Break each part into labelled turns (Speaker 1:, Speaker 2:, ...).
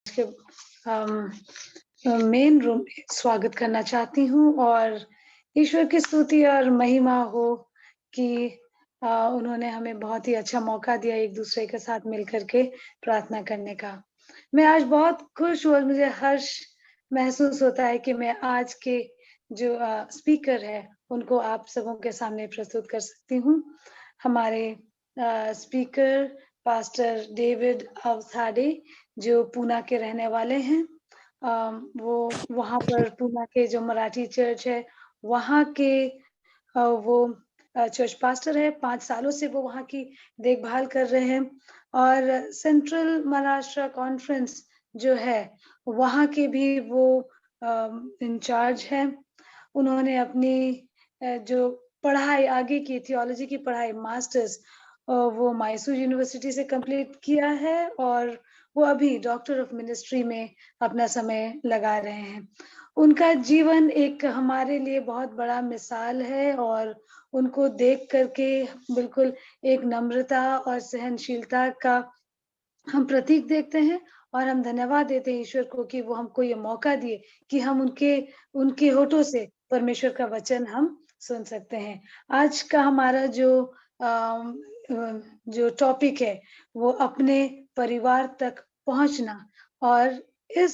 Speaker 1: के main room में स्वागत करना चाहती हूँ और ईश्वर की स्तुति और महिमा हो कि उन्होंने हमें बहुत ही अच्छा मौका दिया एक दूसरे के साथ मिलकर के प्रार्थना करने का। मैं आज बहुत खुश हूँ और मुझे हर्ष महसूस होता है कि मैं आज के जो स्पीकर है उनको आप सबों के सामने प्रस्तुत कर सकती हूँ। हमारे स्पीकर पास्टर डेविड अवथाडे जो पूना के रहने वाले हैं। वो वहाँ पर पूना के जो मराठी चर्च है वहाँ के वो चर्च पास्टर है। 5 सालों से वो वहाँ की देखभाल कर रहे हैं और सेंट्रल महाराष्ट्र कॉन्फ्रेंस जो है वहाँ के भी वो इंचार्ज हैं। उन्होंने अपनी जो पढ़ाई आगे की थियोलॉजी की पढ़ाई मास्टर्स वो मैसूर यूनिवर्सिटी से कंप्लीट किया है और वो अभी डॉक्टर ऑफ मिनिस्ट्री में अपना समय लगा रहे हैं। उनका जीवन एक हमारे लिए बहुत बड़ा मिसाल है और उनको देख करके बिल्कुल एक नम्रता और सहनशीलता का हम प्रतीक देखते हैं और हम धन्यवाद देते हैं ईश्वर को कि वो हमको ये मौका दिए कि हम उनके होठों से परमेश्वर का वचन हम सुन सकते हैं। आज का हमारा जो टॉपिक है वो अपने परिवार तक पहुंचना और इस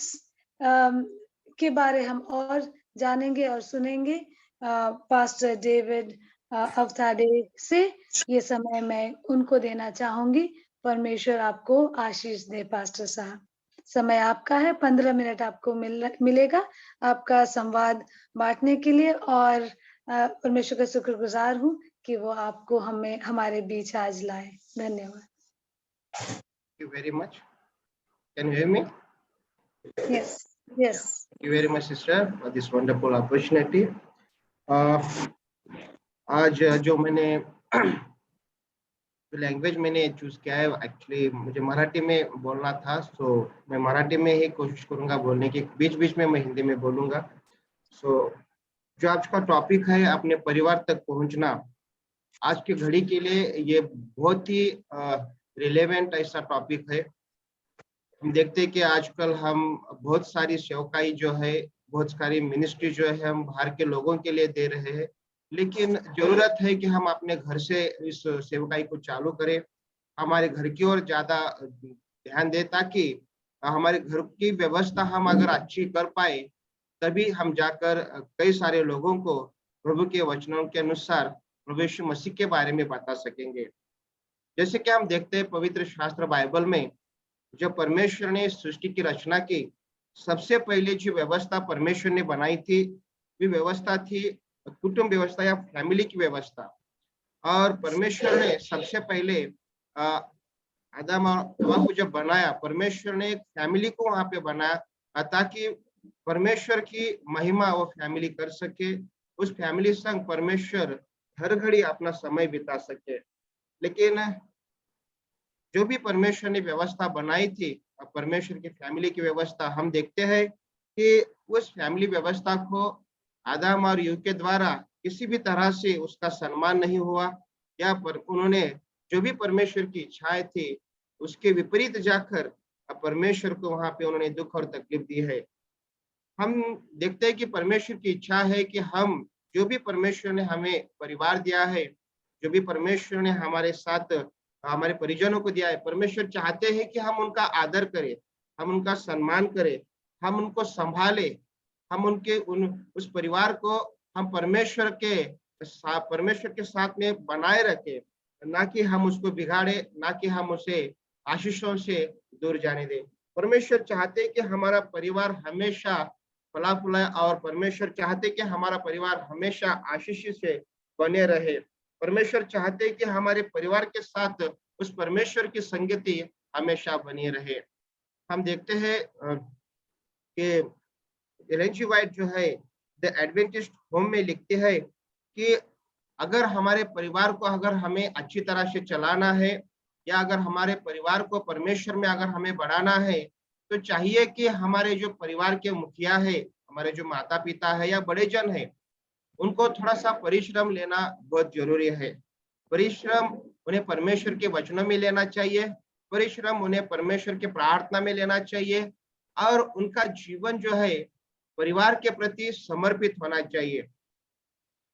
Speaker 1: के बारे हम और जानेंगे और सुनेंगे पास्टर डेविड अवथाडे से। ये समय मैं उनको देना चाहूंगी। परमेश्वर आपको आशीष दे पास्टर साहब। समय आपका है, 15 मिनट आपको मिलेगा आपका संवाद बांटने के लिए और परमेश्वर का शुक्रगुजार हूँ कि वो आपको हमारे बीच आज लाए। धन्यवाद।
Speaker 2: Thank you very much. Can you hear me?
Speaker 1: Yes, yes.
Speaker 2: Thank you very much, sister, for this wonderful opportunity. आज जो मैंने लैंग्वेज मैंने चूज किया है एक्चुअली मुझे मराठी में बोलना था, सो मैं मराठी में ही कोशिश करूंगा बोलने की। बीच बीच में मैं हिंदी में बोलूंगा। सो जो आज का टॉपिक है अपने परिवार तक पहुंचना, आज की घड़ी के लिए ये बहुत ही रिलेवेंट ऐसा टॉपिक है। हम देखते हैं कि आजकल हम बहुत सारी सेवकाई जो है, बहुत सारी मिनिस्ट्री जो है हम बाहर के लोगों के लिए दे रहे हैं, लेकिन जरूरत है कि हम अपने घर से इस सेवकाई को चालू करें, हमारे घर की ओर ज्यादा ध्यान दें, ताकि हमारे घर की व्यवस्था हम अगर अच्छी कर पाए तभी हम जाकर कई सारे लोगों को प्रभु के वचनों के अनुसार प्रभु यीशु मसीह के बारे में बता सकेंगे। जैसे कि हम देखते हैं पवित्र शास्त्र बाइबल में, जब परमेश्वर ने सृष्टि की रचना की, सबसे पहले जो व्यवस्था परमेश्वर ने बनाई थी वो व्यवस्था थी कुटुंब व्यवस्था या फैमिली की व्यवस्था। और परमेश्वर ने सबसे पहले आदम और हवा को जब बनाया, परमेश्वर ने एक फैमिली को वहां पे बनाया ताकि परमेश्वर की महिमा वो फैमिली कर सके, उस फैमिली संग परमेश्वर हर घड़ी अपना समय बिता सके। लेकिन जो भी परमेश्वर ने व्यवस्था बनाई थी, परमेश्वर की फैमिली की व्यवस्था, हम देखते हैं कि उस फैमिली व्यवस्था को आदम और यूव के द्वारा किसी भी तरह से उसका सम्मान नहीं हुआ, या पर उन्होंने जो भी परमेश्वर की इच्छाएं थी उसके विपरीत जाकर परमेश्वर को वहां पे उन्होंने दुख और तकलीफ दी है। हम देखते हैं कि परमेश्वर की इच्छा है कि हम जो भी परमेश्वर ने हमें परिवार दिया है, जो भी परमेश्वर ने हमारे साथ हमारे परिजनों को दिया है, परमेश्वर चाहते हैं कि हम उनका आदर करें, हम उनका सम्मान करें, हम उनको संभाले, हम उस परिवार को हम परमेश्वर के साथ में बनाए रखें, ना कि हम उसको बिगाड़े, ना कि हम उसे आशीषों से दूर जाने दें। परमेश्वर चाहते हैं कि हमारा परिवार हमेशा फला फुलाए और परमेश्वर चाहते कि हमारा परिवार हमेशा आशीष से बने रहे। परमेश्वर चाहते हैं कि हमारे परिवार के साथ उस परमेश्वर की संगति हमेशा बनी रहे। हम देखते हैं कि एलेन जी व्हाइट जो है द एडवेंटिस्ट होम में लिखते हैं कि अगर हमारे परिवार को अगर हमें अच्छी तरह से चलाना है, या अगर हमारे परिवार को परमेश्वर में अगर हमें बढ़ाना है, तो चाहिए कि हमारे जो परिवार के मुखिया है, हमारे जो माता पिता है या बड़े जन है, उनको थोड़ा सा परिश्रम लेना बहुत जरूरी है। परिश्रम उन्हें परमेश्वर के वचनों में लेना चाहिए, परिश्रम उन्हें परमेश्वर के प्रार्थना में लेना चाहिए, और उनका जीवन जो है परिवार के प्रति समर्पित होना चाहिए।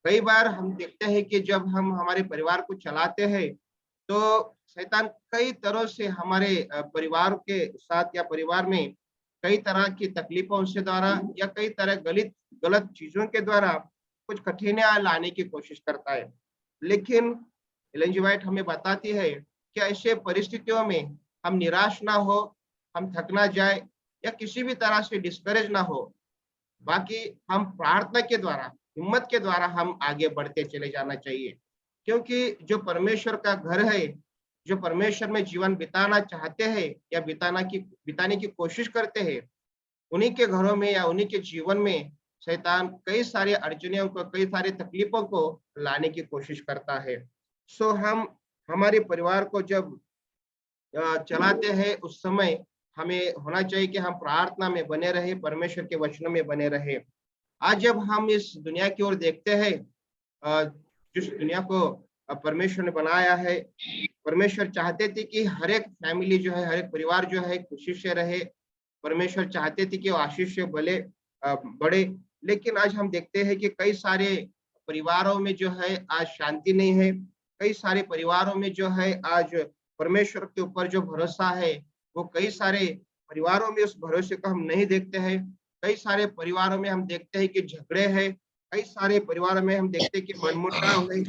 Speaker 2: कई बार हम देखते हैं कि जब हम हमारे परिवार को चलाते हैं तो शैतान कई तरह से हमारे परिवार के साथ या परिवार में कई तरह की तकलीफों से द्वारा या कई तरह गलत गलत चीजों के द्वारा कुछ कठिनाइयां लाने की कोशिश करता है। लेकिन एलेन जी व्हाइट हमें बताती है कि ऐसे परिस्थितियों में हम निराश ना हो, हम थक ना जाए या किसी भी तरह से डिस्करेज ना हो, बाकी हम प्रार्थना के द्वारा, हिम्मत के द्वारा हम आगे बढ़ते चले जाना चाहिए। क्योंकि जो परमेश्वर का घर है, जो परमेश्वर में जीवन बिताना चाहते हैं या बिताने की कोशिश करते हैं, उन्हीं के घरों में या उन्हीं के जीवन में शैतान कई सारी अड़चनियों को, कई सारी तकलीफों को लाने की कोशिश करता है। सो हम हमारे परिवार को जब चलाते हैं उस समय हमें होना चाहिए कि हम प्रार्थना में बने रहे, परमेश्वर के वचनों में बने रहे। आज जब हम इस दुनिया की ओर देखते हैं, अ, जिस दुनिया को परमेश्वर ने बनाया है, परमेश्वर चाहते थे कि हर एक फैमिली जो है, हर एक परिवार जो है खुशी से रहे। परमेश्वर चाहते थे कि वो आशीष से बढ़े। लेकिन आज हम देखते हैं कि कई सारे परिवारों में जो है आज शांति नहीं है। कई सारे परिवारों में जो है आज परमेश्वर के ऊपर जो भरोसा है, वो कई सारे परिवारों में उस भरोसे को हम नहीं देखते हैं। कई सारे परिवारों में हम देखते हैं कि झगड़े हैं, कई सारे परिवारों में हम देखते हैं कि मनमुटाव है,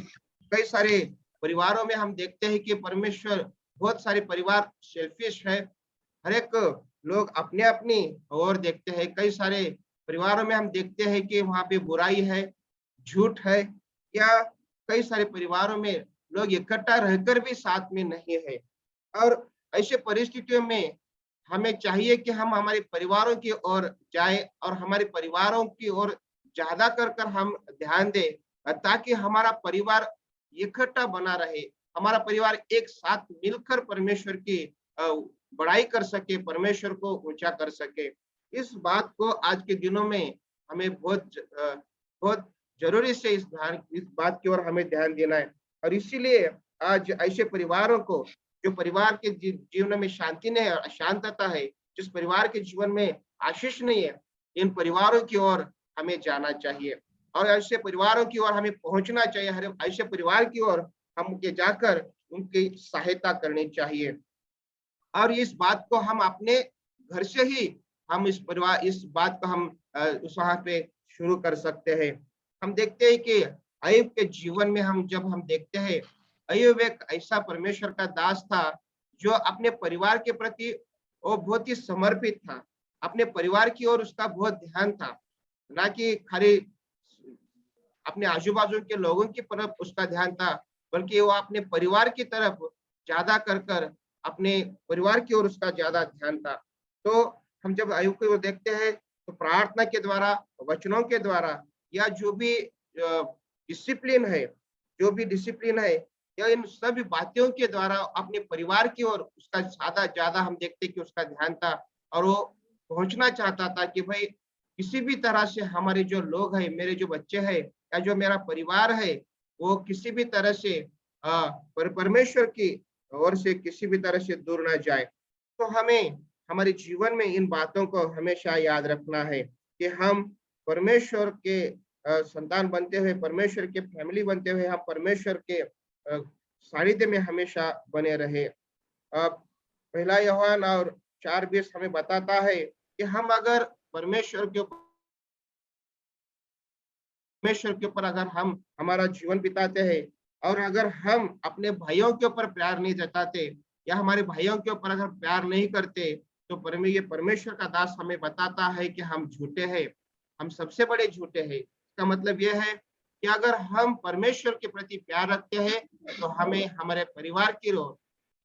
Speaker 2: कई सारे परिवारों में हम देखते हैं कि परमेश्वर बहुत सारे परिवार सेल्फिश है। हर एक लोग अपने अपनी ओर देखते हैं। कई सारे परिवारों में हम देखते हैं कि वहाँ पे बुराई है, झूठ है, या कई सारे परिवारों में लोग इकट्ठा रहकर भी साथ में नहीं है। और ऐसे परिस्थितियों में हमें चाहिए कि हम हमारे परिवारों की ओर जाए और हमारे परिवारों की ओर ज्यादा कर हम ध्यान दें, ताकि हमारा परिवार इकट्ठा बना रहे, हमारा परिवार एक साथ मिलकर परमेश्वर की अ, बड़ाई कर सके, परमेश्वर को ऊंचा कर सके। इस बात को आज के दिनों में हमें बहुत जरूरी से इस बात की ओर हमें ध्यान देना है। और इसीलिए आज ऐसे परिवारों को, जो परिवार के जीवन में शांति नहीं है, अशांतता है, जिस परिवार के जीवन में आशीष नहीं है, इन परिवारों की ओर हमें जाना चाहिए और ऐसे परिवारों की ओर हमें पहुंचना चाहिए। हर ऐसे परिवार की ओर हम के जाकर उनकी सहायता करनी चाहिए। और इस बात को हम अपने घर से ही हम इस बात को हम उस वहां पे शुरू कर सकते हैं। हम देखते हैं कि अय्यूब के जीवन में जब हम देखते हैं, अय्यूब एक ऐसा परमेश्वर का दास था जो अपने परिवार के प्रति वो बहुत ही समर्पित था। अपने परिवार की ओर उसका बहुत ध्यान था, ना कि खाली अपने आजू-बाजू के लोगों की तरफ उसका ध्यान था, बल्कि वो अपने परिवार की तरफ ज़्यादा कर अपने परिवार की ओर उसका ज़्यादा ध्यान था। तो हम जब अय्यूब को देखते हैं, तो प्रार्थना के द्वारा, वचनों के द्वारा या जो भी डिसिप्लिन है या इन सभी बातों के द्वारा अपने परिवार की ओर उसका ज़्यादा हम देखते हैं कि उसका ध्यान था। और वो पहुँचना चाहता था कि भाई किसी भी तरह से हमारे जो लोग हैं, मेरे जो बच्चे हैं या जो मेरा परिवार है, वो किसी भी तरह से परमेश्वर की ओर से किसी भी तरह से दूर ना जाए। तो हमें हमारे जीवन में इन बातों को हमेशा याद रखना है कि हम परमेश्वर के संतान बनते हुए, परमेश्वर के फैमिली बनते हुए हम परमेश्वर के सानिध्य में हमेशा बने रहे। पहला यूहन्ना और 4:20 हमें बताता है कि हम अगर परमेश्वर के ऊपर अगर हम हमारा जीवन बिताते हैं और अगर हम अपने भाइयों के ऊपर प्यार नहीं जताते या हमारे भाइयों के ऊपर अगर प्यार नहीं करते, तो ये परमेश्वर का दास हमें बताता है कि हम झूठे हैं, हम सबसे बड़े झूठे हैं। इसका मतलब यह है कि अगर हम परमेश्वर के प्रति प्यार रखते हैं, तो हमें हमारे परिवार की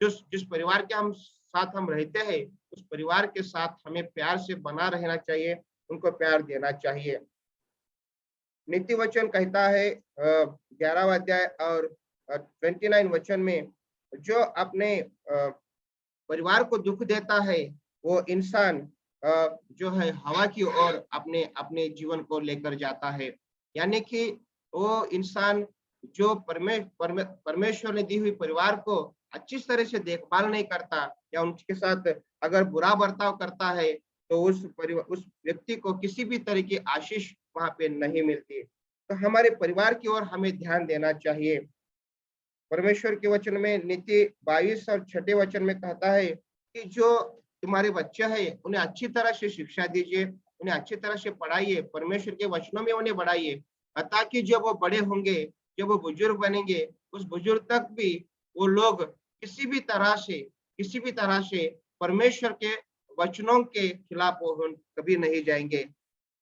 Speaker 2: जिस परिवार के साथ हम रहते हैं, उस परिवार के साथ हमें प्यार से बना रहना चाहिए, उनको प्यार देना चाहिए। नीति वचन कहता है 11वां अध्याय और 29 वचन में, जो अपने परिवार को दुख देता है, वो इंसान जो है हवा की ओर अपने अपने जीवन को लेकर जाता है। यानी कि वो इंसान जो परमेश्वर ने दी हुई परिवार को अच्छी तरह से देखभाल नहीं करता या उनके साथ अगर बुरा बर्ताव करता है तो उस व्यक्ति को किसी भी तरह की आशीष वहां पे नहीं मिलती। तो हमारे परिवार की ओर हमें ध्यान देना चाहिए। परमेश्वर के वचन में नीति 22 और छठे वचन में कहता है कि जो तुम्हारे बच्चे हैं उन्हें अच्छी तरह से शिक्षा दीजिए, उन्हें अच्छी तरह से पढ़ाइए, परमेश्वर के वचनों में उन्हें बढ़ाइए, ताकि जब वो बड़े होंगे, जब वो बुजुर्ग बनेंगे, उस बुजुर्ग तक भी वो लोग किसी भी तरह से परमेश्वर के वचनों के खिलाफ वो कभी नहीं जाएंगे।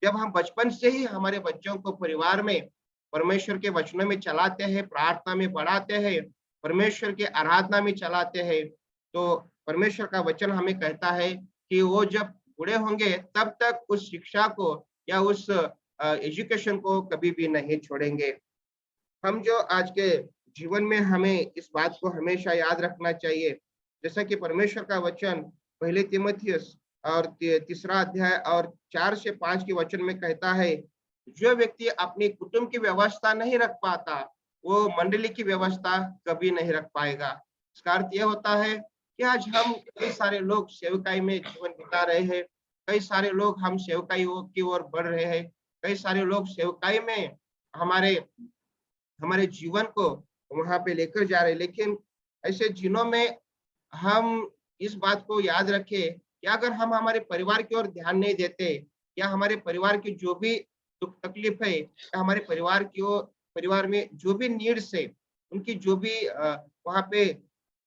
Speaker 2: जब हम बचपन से ही हमारे बच्चों को परिवार में परमेश्वर के वचनों में चलाते हैं, प्रार्थना में बढ़ाते हैं, परमेश्वर के आराधना में चलाते हैं, तो परमेश्वर का वचन हमें कहता है कि वो जब बूढ़े होंगे तब तक उस शिक्षा को या उस एजुकेशन को कभी भी नहीं छोड़ेंगे। हम जो आज के जीवन में हमें इस बात को हमेशा याद रखना चाहिए, जैसा कि परमेश्वर का वचन पहले तीमुथियुस और तीसरा अध्याय और 4 से 5 के वचन में कहता है, जो व्यक्ति अपनी कुटुंब की व्यवस्था नहीं रख पाता, वो मंडली की व्यवस्था कभी नहीं रख पाएगा। इसका अर्थ ये होता है कि आज हम कई सारे लोग सेवकाई में जीवन बिता रहे हैं, कई सारे लोग हम सेवकाई की ओर बढ़ रहे हैं, कई सारे लोग सेवकाई में हमारे हमारे जीवन को वहां पे लेकर जा रहे हैं। लेकिन ऐसे दिनों में हम इस बात को याद रखें कि अगर हम हमारे परिवार की ओर ध्यान नहीं देते, या हमारे परिवार की जो भी दुख तकलीफ है, या हमारे परिवार में जो भी नीड्स है, उनकी जो भी वहाँ पे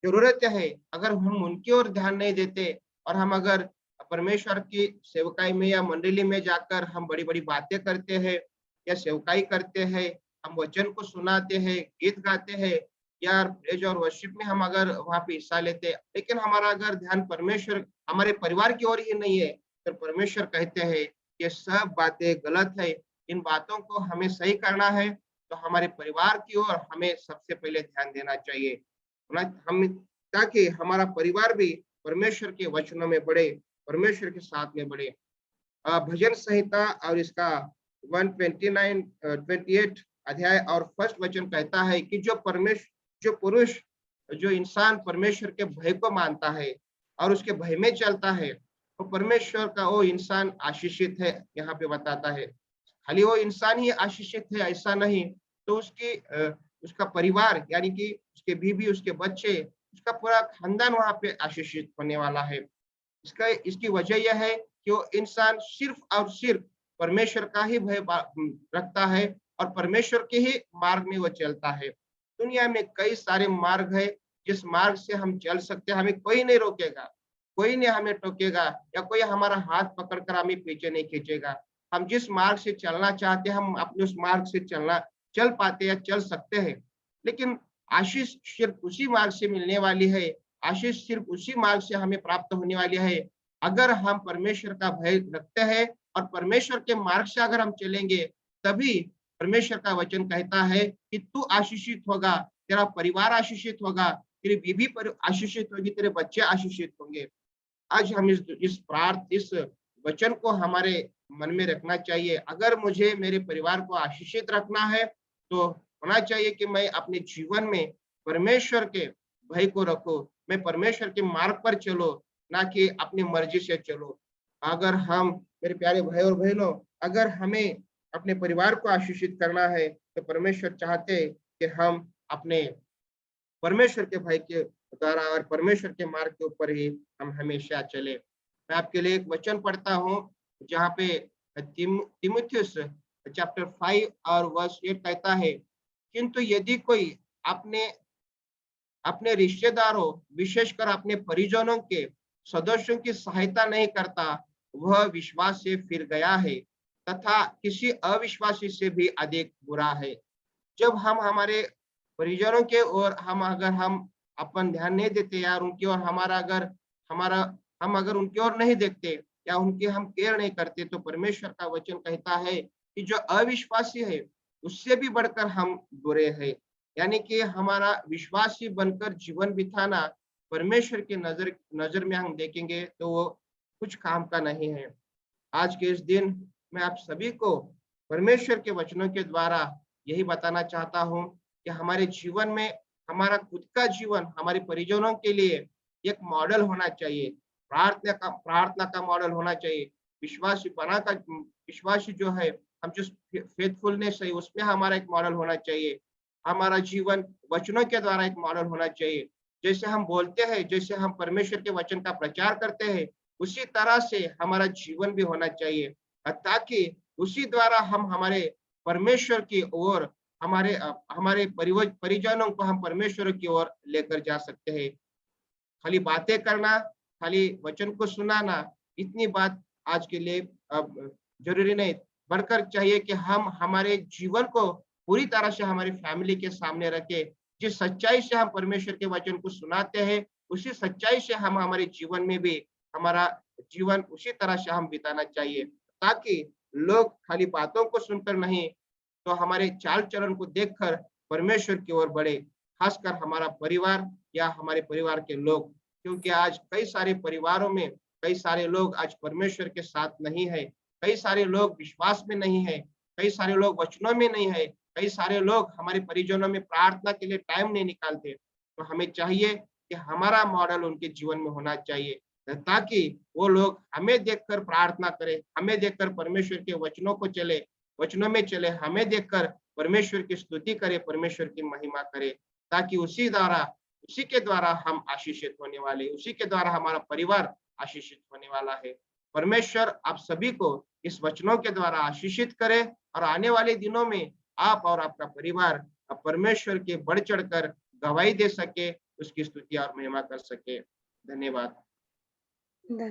Speaker 2: जरूरतें है, अगर हम उनकी ओर ध्यान नहीं देते और हम अगर परमेश्वर की सेवकाई में या मंडली में जाकर हम बड़ी बड़ी बातें करते हैं या सेवकाई करते हैं, हम वचन को सुनाते हैं, गीत गाते हैं, या प्रेज और वर्शिप में हम अगर वहाँ पे हिस्सा लेते हैं, लेकिन हमारा अगर ध्यान परमेश्वर हमारे परिवार की ओर ही नहीं है, तो परमेश्वर कहते हैं ये सब बातें गलत है, इन बातों को हमें सही करना है, तो हमारे परिवार की ओर हमें सबसे पहले ध्यान देना चाहिए। हम ताकि हमारा परिवार भी परमेश्वर के वचनों में बढ़े, परमेश्वर के साथ में बढ़े। भजन संहिता और इसका 129 28 अध्याय और फर्स्ट वचन कहता है कि जो पुरुष जो इंसान परमेश्वर के भय को मानता है और उसके भय में चलता है, तो परमेश्वर का वो इंसान आशीषित है। यहाँ पे बताता है खाली वो इंसान ही आशीषित है ऐसा नहीं, तो उसका परिवार यानी कि उसके बीवी, उसके बच्चे, उसका पूरा खानदान वहां पे आशीषित होने वाला है। इसकी वजह यह है कि वो इंसान सिर्फ और सिर्फ परमेश्वर का ही भय रखता है और परमेश्वर के ही मार्ग में वो चलता है। दुनिया में कई सारे मार्ग है जिस मार्ग से हम चल सकते हैं, हमें कोई नहीं रोकेगा, कोई नहीं हमें टोकेगा, या कोई हमारा हाथ पकड़कर हमें पीछे नहीं खींचेगा। हम जिस मार्ग से चलना चाहते हैं, हम अपने उस मार्ग से चल पाते या चल सकते हैं। लेकिन आशीष सिर्फ उसी मार्ग से मिलने वाली है, आशीष सिर्फ उसी मार्ग से हमें प्राप्त होने वाली है अगर हम परमेश्वर का भय रखते हैं और परमेश्वर के मार्ग से अगर हम चलेंगे, तभी परमेश्वर का वचन कहता है कि तू आशीषित होगा, तेरा परिवार आशीषित होगा, तेरी बीवी पर आशीषित होगी, तेरे बच्चे आशीषित होंगे। आज हम इस वचन को हमारे मन में रखना चाहिए। अगर मुझे मेरे परिवार को आशीषित रखना है, तो होना चाहिए कि मैं अपने जीवन में परमेश्वर के भय को रखूं, मैं परमेश्वर के मार्ग पर चलो, ना कि अपनी मर्जी से चलो। अगर हम मेरे प्यारे भाई और बहनों, अगर हमें अपने परिवार को आशीषित करना है, तो परमेश्वर चाहते हैं कि हम अपने परमेश्वर के भय के द्वारा और परमेश्वर के मार्ग के ऊपर ही हम हमेशा चले। मैं आपके लिए एक वचन पढ़ता हूँ जहाँ पे तीमुथियुस चैप्टर 5 और वर्स 8 कहता है, किंतु यदि कोई अपने अपने रिश्तेदारों, विशेषकर अपने परिजनों के सदस्यों की सहायता नहीं करता, वह विश्वास से फिर गया है तथा किसी अविश्वासी से भी अधिक बुरा है। जब हम हमारे परिजनों के और हम अपन ध्यान नहीं देते, यार उनकी ओर हमारा हम अगर उनकी ओर नहीं देखते या उनकी हम केयर नहीं करते, तो परमेश्वर का वचन कहता है कि जो अविश्वासी है उससे भी बढ़कर हम बुरे हैं। यानी कि हमारा विश्वासी बनकर जीवन बिताना परमेश्वर की नजर में हम देखेंगे तो वो कुछ काम का नहीं है। आज के इस दिन मैं आप सभी को परमेश्वर के वचनों के द्वारा यही बताना चाहता हूँ कि हमारे जीवन में हमारा खुद का जीवन हमारे परिजनों के लिए एक मॉडल होना चाहिए। प्रार्थना का मॉडल होना चाहिए। विश्वासी जो है, हम जो फेथफुलनेस है उसमें हमारा एक मॉडल होना चाहिए। हमारा जीवन वचनों के द्वारा एक मॉडल होना चाहिए। जैसे हम बोलते हैं, जैसे हम परमेश्वर के वचन का प्रचार करते हैं, उसी तरह से हमारा जीवन भी होना चाहिए, ताकि उसी द्वारा हम हमारे परमेश्वर की ओर, हमारे परिजनों को हम परमेश्वर की ओर लेकर जा सकते हैं। खाली बातें करना, खाली वचन को सुनाना, इतनी बात आज के लिए अब ज़रूरी नहीं। बढ़कर चाहिए कि हम हमारे जीवन को पूरी तरह से हमारी फैमिली के सामने रखें। जिस सच्चाई से हम परमेश्वर के वचन को सुनाते हैं, उसी सच्चाई से हम हमारे जीवन में भी हमारा जीवन उसी तरह से हम बिताना चाहिए। ताकि लोग खाली बातों को सुनकर नहीं, तो हमारे चाल-चलन को देखकर परमेश्वर की ओर बढ़े। खासकर हमारा परिवार या हमारे परिवार के लोग। क्योंकि आज कई सारे परिवारों में कई सारे लोग आज परमेश्वर के साथ नहीं है, कई सारे लोग विश्वास में नहीं है, कई सारे लोग वचनों में नहीं है, कई सारे लोग हमारे परिजनों में प्रार्थना के लिए टाइम नहीं निकालते। तो हमें चाहिए कि हमारा मॉडल उनके जीवन में होना चाहिए, ताकि वो लोग हमें देखकर प्रार्थना करें, हमें देखकर परमेश्वर के वचनों में चले, हमें देखकर परमेश्वर की स्तुति करे, परमेश्वर की महिमा करे, ताकि उसी के द्वारा हम आशीषित होने वाले, उसी के द्वारा हमारा परिवार आशीषित होने वाला है। परमेश्वर आप सभी को इस वचनों के द्वारा आशीषित करे और आने वाले दिनों में आप और आपका परिवार परमेश्वर के बढ़ चढ़कर गवाही दे सके, उसकी स्तुति और महिमा कर सके। धन्यवाद।
Speaker 1: धन्य